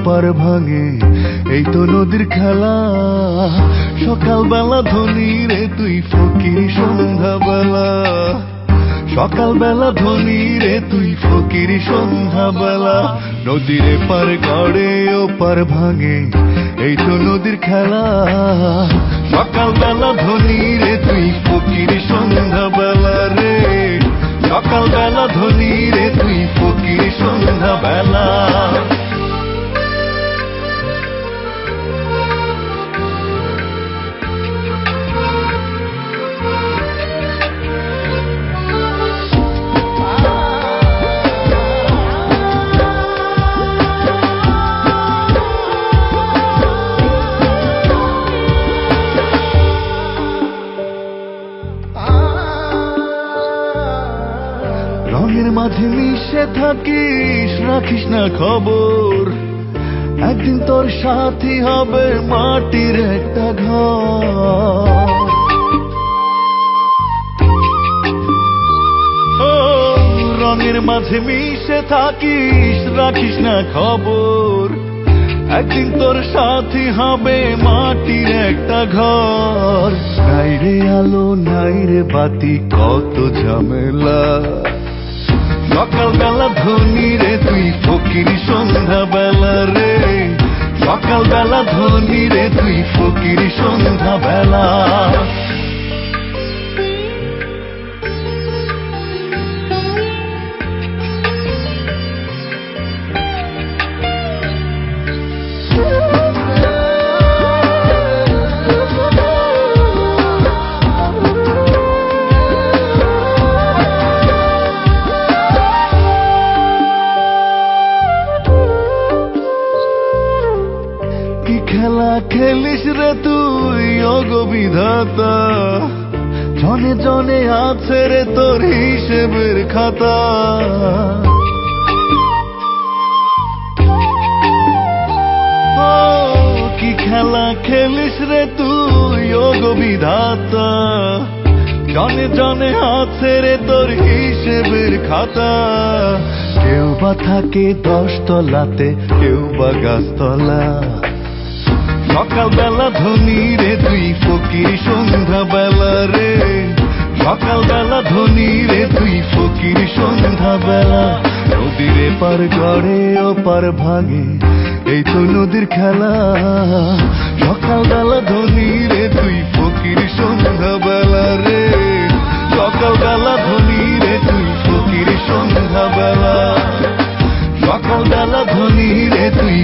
ওপার ভাঙে এই তো নদীর খেলা। সকালবেলা ধনী রে তুই ফকির সন্ধ্যাবেলা, সকালবেলা ধনী রে তুই ফকির সন্ধ্যাবেলা। নদীর এপার গড়ে ওপার ভাঙে এই তো নদীর খেলা। সকালবেলা ধনী রে তুই ফকির সন্ধ্যাবেলা রে, সকালবেলা ধনী রে তুই ফকির সন্ধ্যাবেলা। রঙের মাঝে মিশে থাকিস, রাখিস না খবর, একদিন তোর সাথী হবে মাটির একটা ঘর। ও রঙের মাঝে মিশে থাকিস, রাখিস না খবর, একদিন তোর সাথী হবে মাটির একটা ঘর। নাই রে আলো নাই রে বাতি কত ঝামেলা, সকালবেলা ধনী রে তুই ফকির সন্ধ্যাবেলা রে, সকালবেলা ধনী রে তুই ফকির সন্ধ্যাবেলা। কি খেলা খেলিস রে তুই ওগো বিধাতা, জনে জনে আছে রে তোর হিসেবের খাতা। ও কি খেলা খেলিস রে তুই ওগো বিধাতা, জনে জনে আছে রে তোর হিসেবের খাতা। কেউ বা থাকে 10 তলাতে, কেউ বা গাছতলা, সকালবেলা ধনী রে তুই ফকির সন্ধ্যাবেলা রে, সকালবেলা ধনী রে তুই ফকির সন্ধ্যাবেলা। নদীর এপার গড়ে ওপার ভাঙে এই তো নদীর খেলা। সকালবেলা ধনী রে তুই ফকির সন্ধ্যাবেলা রে, সকালবেলা ধনী রে তুই ফকির সন্ধ্যাবেলা, সকালবেলা ধনী রে তুই